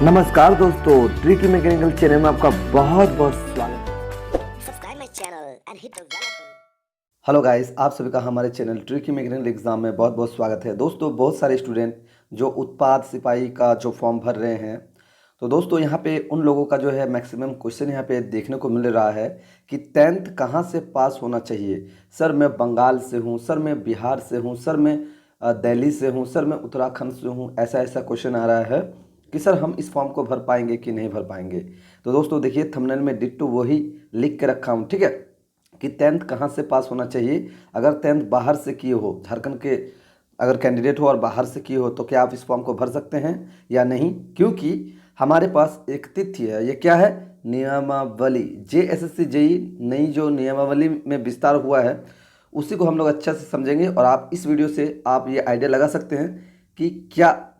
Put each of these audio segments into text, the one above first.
नमस्कार दोस्तों, tricky mechanical channel में आपका बहुत बहुत स्वागत है। Subscribe my channel and hit the bell icon. Hello guys, आप सभी का हमारे चैनल ट्रिकी मैकेनिकल एग्जाम में बहुत बहुत स्वागत है। दोस्तों, बहुत सारे स्टूडेंट जो उत्पाद सिपाही का जो फॉर्म भर रहे हैं, तो दोस्तों यहाँ पे उन लोगों का जो है मैक्सिमम क्वेश्चन यहाँ पे देखने को मिल रहा है कि 10th कहाँ से पास होना चाहिए। सर मैं बंगाल से हूँ, सर मैं बिहार से हूँ, सर मैं दिल्ली से हूँ, सर मैं उत्तराखंड से हूँ, ऐसा ऐसा क्वेश्चन आ रहा है कि सर हम इस फॉर्म को भर पाएंगे कि नहीं भर पाएंगे। तो दोस्तों देखिए, थंबनेल में डिट्टो वही लिख के रखा हूँ, ठीक है, कि 10th कहाँ से पास होना चाहिए। अगर 10th बाहर से किए हो, झारखंड के अगर कैंडिडेट हो और बाहर से किए हो, तो क्या आप इस फॉर्म को भर सकते हैं या नहीं, क्योंकि हमारे पास एक तिथि है। ये क्या है? नियमावली। JSSC जेई नई जो नियमावली में विस्तार हुआ है, उसी को हम लोग अच्छा से समझेंगे और आप इस वीडियो से आप ये आइडिया लगा सकते हैं कि क्या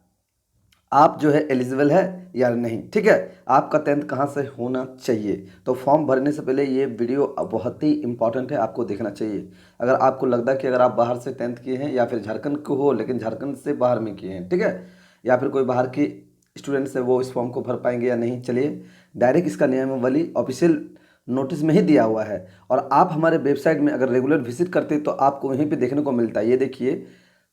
आप जो है एलिजिबल है या नहीं, ठीक है। आपका 10th कहाँ से होना चाहिए। तो फॉर्म भरने से पहले ये वीडियो बहुत ही इंपॉर्टेंट है, आपको देखना चाहिए। अगर आपको लगता है कि अगर आप बाहर से 10th किए हैं या फिर झारखंड को हो लेकिन झारखंड से बाहर में किए हैं, ठीक है, या फिर कोई बाहर के स्टूडेंट्स है, वो इस फॉर्म को भर पाएंगे या नहीं। चलिए, डायरेक्ट इसका नियमावली ऑफिशियल नोटिस में ही दिया हुआ है और आप हमारे वेबसाइट में अगर रेगुलर विजिट करते तो आपको वहीं पे देखने को मिलता है। ये देखिए,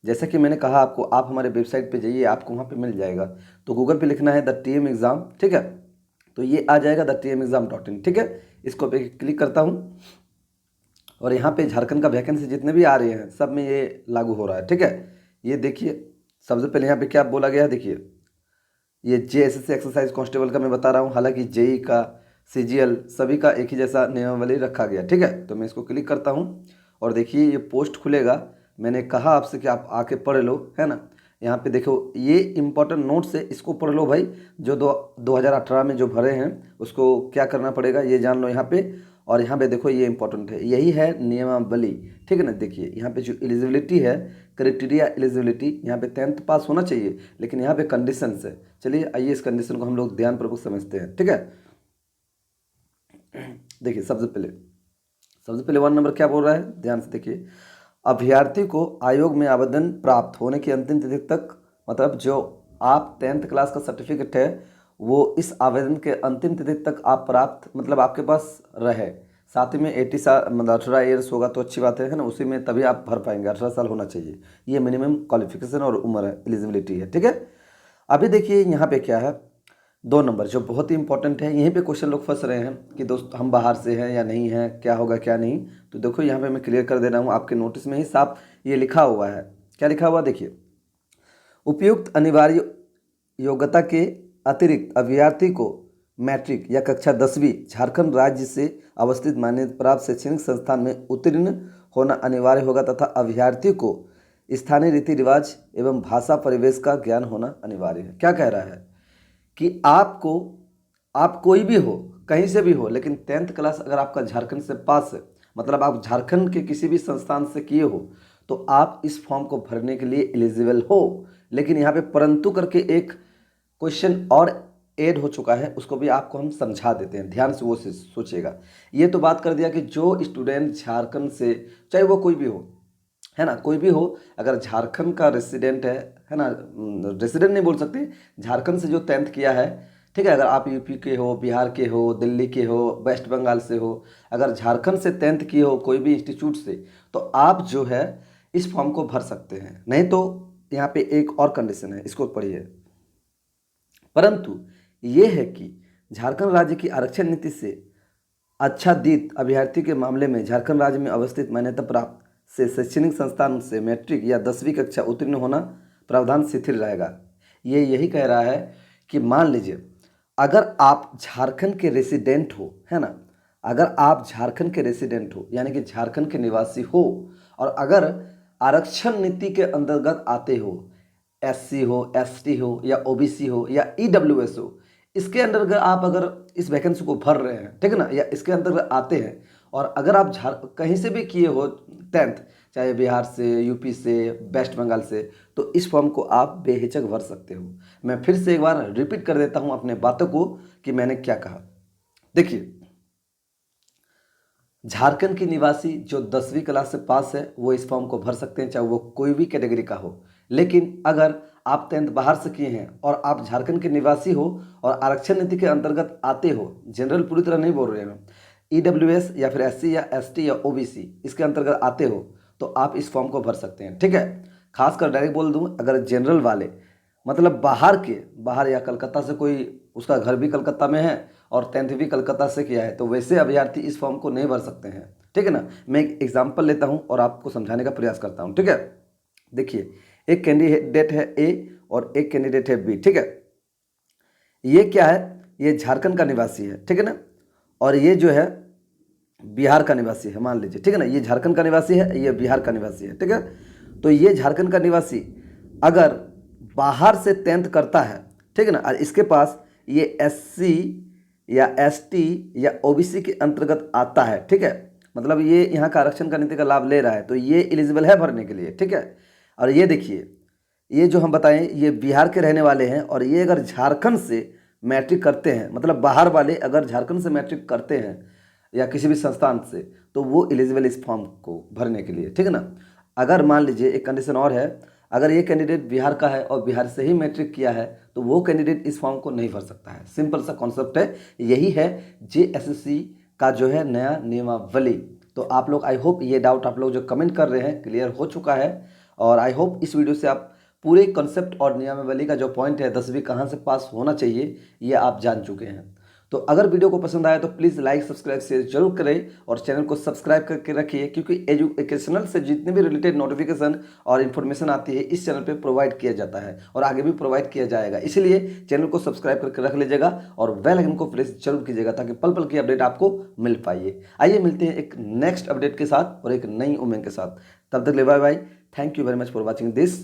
जैसा कि मैंने कहा आपको, आप हमारे वेबसाइट पे जाइए, आपको वहाँ पे मिल जाएगा। तो गूगल पे लिखना है द TM एग्ज़ाम, ठीक है, तो ये आ जाएगा tmexam.in, ठीक है। इसको पे क्लिक करता हूँ और यहाँ पे झारखंड का वैकेंसी जितने भी आ रहे हैं सब में ये लागू हो रहा है, ठीक है। ये देखिए, सबसे पहले यहाँ पे क्या बोला गया है, देखिए ये JSSC एक्सरसाइज कांस्टेबल का मैं बता रहा हूँ, हालांकि जेई का, CGL सभी का एक ही जैसा नियमावली रखा गया, ठीक है। तो मैं इसको क्लिक करता हूँ और देखिए ये पोस्ट खुलेगा। मैंने कहा आपसे कि आप आके पढ़ लो, है ना। यहाँ पे देखो ये इंपॉर्टेंट नोट्स है, इसको पढ़ लो भाई। जो 2018 में जो भरे हैं उसको क्या करना पड़ेगा ये जान लो यहाँ पे। और यहाँ पे देखो ये इंपॉर्टेंट है, यही है नियमावली, ठीक है ना। देखिए यहाँ पे जो एलिजिबिलिटी है, क्राइटेरिया एलिजिबिलिटी, यहाँ पे 10th पास होना चाहिए, लेकिन यहाँ पे कंडीशंस है। चलिए आइए इस कंडीशन को हम लोग ध्यानपूर्वक समझते हैं, ठीक है। देखिए सबसे पहले 1 नंबर क्या बोल रहा है, ध्यान से देखिए। अभ्यर्थी को आयोग में आवेदन प्राप्त होने की अंतिम तिथि तक, मतलब जो आप 10th क्लास का सर्टिफिकेट है वो इस आवेदन के अंतिम तिथि तक आप प्राप्त, मतलब आपके पास रहे। साथ ही में 80 साल मतलब 18 ईयर्स होगा तो अच्छी बात है ना, उसी में तभी आप भर पाएंगे। 18 साल होना चाहिए, ये मिनिमम क्वालिफिकेशन और उम्र है, एलिजिबिलिटी है, ठीक है। अभी देखिए यहाँ पे क्या है, 2 नंबर जो बहुत ही इंपॉर्टेंट है। यहीं पे क्वेश्चन लोग फंस रहे हैं कि दोस्त हम बाहर से हैं या नहीं हैं, क्या होगा क्या नहीं। तो देखो यहाँ पे मैं क्लियर कर दे रहा हूँ, आपके नोटिस में ही साफ ये लिखा हुआ है। क्या लिखा हुआ देखिए, उपयुक्त अनिवार्य योग्यता के अतिरिक्त अभ्यर्थी को मैट्रिक या कक्षा 10वीं झारखंड राज्य से अवस्थित मान्यता प्राप्त शैक्षणिक संस्थान में उत्तीर्ण होना अनिवार्य होगा तथा अभ्यर्थी को स्थानीय रीति रिवाज एवं भाषा परिवेश का ज्ञान होना अनिवार्य है। क्या कह रहा है कि आपको, आप कोई भी हो, कहीं से भी हो, लेकिन 10th क्लास अगर आपका झारखंड से पास है, मतलब आप झारखंड के किसी भी संस्थान से किए हो, तो आप इस फॉर्म को भरने के लिए एलिजिबल हो। लेकिन यहाँ पे परंतु करके एक क्वेश्चन और ऐड हो चुका है, उसको भी आपको हम समझा देते हैं, ध्यान से वो सोचिएगा। ये तो बात कर दिया कि जो स्टूडेंट झारखंड से, चाहे वो कोई भी हो, है ना, कोई भी हो, अगर झारखंड का रेसिडेंट है ना, रेसिडेंट नहीं बोल सकते, झारखंड से जो 10th किया है, ठीक है, अगर आप यूपी के हो, बिहार के हो, दिल्ली के हो, वेस्ट बंगाल से हो, अगर झारखंड से 10th किए हो कोई भी इंस्टीट्यूट से, तो आप जो है इस फॉर्म को भर सकते हैं। नहीं तो यहाँ पे एक और कंडीशन है, इसको पढ़िए। परंतु ये है कि झारखंड राज्य की आरक्षण नीति से आच्छादित अभ्यर्थी के मामले में झारखंड राज्य में अवस्थित मान्यता प्राप्त से शैक्षणिक संस्थान से मैट्रिक या 10वीं कक्षा उत्तीर्ण होना प्रावधान शिथिल रहेगा। ये यही कह रहा है कि मान लीजिए अगर आप झारखंड के रेसिडेंट हो, है ना, अगर आप झारखंड के रेसिडेंट हो यानी कि झारखंड के निवासी हो, और अगर आरक्षण नीति के अंतर्गत आते हो, SC हो, ST हो या OBC हो या EWS हो, इसके अंतर्गत आप अगर इस वैकेंसी को भर रहे हैं, ठीक है ना, या इसके अंतर्गत आते हैं, और अगर आप कहीं से भी किए हो 10th, चाहे बिहार से, यूपी से, वेस्ट बंगाल से, तो इस फॉर्म को आप बेहिचक भर सकते हो। मैं फिर से एक बार रिपीट कर देता हूं अपने बातों को कि मैंने क्या कहा। देखिए, झारखंड की निवासी जो 10वीं क्लास से पास है वो इस फॉर्म को भर सकते हैं, चाहे वो कोई भी कैटेगरी का हो। लेकिन अगर आप 10th बाहर से किए हैं और आप झारखंड के निवासी हो और आरक्षण नीति के अंतर्गत आते हो, जनरल पूरी तरह नहीं बोल रहे हैं, EWS या फिर SC या ST या OBC इसके अंतर्गत आते हो तो आप इस फॉर्म को भर सकते हैं। ठीक है, खासकर डायरेक्ट बोल दूं, अगर जनरल वाले मतलब बाहर या कलकत्ता से कोई उसका घर भी कलकत्ता में है और 10th भी कलकत्ता से किया है तो वैसे अभ्यर्थी इस फॉर्म को नहीं भर सकते हैं। ठीक है ना, मैं एक एग्जाम्पल लेता हूँ और आपको समझाने का प्रयास करता हूँ। ठीक है, देखिए एक कैंडिडेट है A और एक कैंडिडेट है B। ठीक है, ये क्या है, ये झारखंड का निवासी है। ठीक है ना, और ये जो है बिहार का निवासी है, मान लीजिए। ठीक है ना, ये झारखंड का निवासी है, ये बिहार का निवासी है। ठीक है, तो ये झारखंड का निवासी अगर बाहर से 10th करता है, ठीक है ना, और इसके पास ये SC या ST या OBC के अंतर्गत आता है, ठीक है, मतलब ये यहाँ का आरक्षण का नीति का लाभ ले रहा है तो ये एलिजिबल है भरने के लिए। ठीक है, और ये देखिए, ये जो हम बताएं ये बिहार के रहने वाले हैं और ये अगर झारखंड से मैट्रिक करते हैं, मतलब बाहर वाले अगर झारखंड से मैट्रिक करते हैं या किसी भी संस्थान से तो वो एलिजिबल इस फॉर्म को भरने के लिए। ठीक है ना, अगर मान लीजिए एक कंडीशन और है, अगर ये कैंडिडेट बिहार का है और बिहार से ही मैट्रिक किया है तो वो कैंडिडेट इस फॉर्म को नहीं भर सकता है। सिंपल सा कॉन्सेप्ट है, यही है JSSC का जो है नया नियमावली। तो आप लोग, आई होप ये डाउट आप लोग जो कमेंट कर रहे हैं क्लियर हो चुका है और आई होप इस वीडियो से आप पूरे कॉन्सेप्ट और नियमावली का जो पॉइंट है 10वीं कहाँ से पास होना चाहिए ये आप जान चुके हैं। तो अगर वीडियो को पसंद आया तो प्लीज़ लाइक सब्सक्राइब शेयर जरूर करें और चैनल को सब्सक्राइब करके रखिए, क्योंकि एजुकेशनल से जितने भी रिलेटेड नोटिफिकेशन और इन्फॉर्मेशन आती है इस चैनल पे प्रोवाइड किया जाता है और आगे भी प्रोवाइड किया जाएगा। इसलिए चैनल को सब्सक्राइब करके रख लीजिएगा और बेल आइकन को प्रेस जरूर कीजिएगा ताकि पल पल की अपडेट आपको मिल पाइए। आइए मिलते हैं एक नेक्स्ट अपडेट के साथ और एक नई उम्मीद के साथ। तब तक ले bye bye. Thank you very much for watching this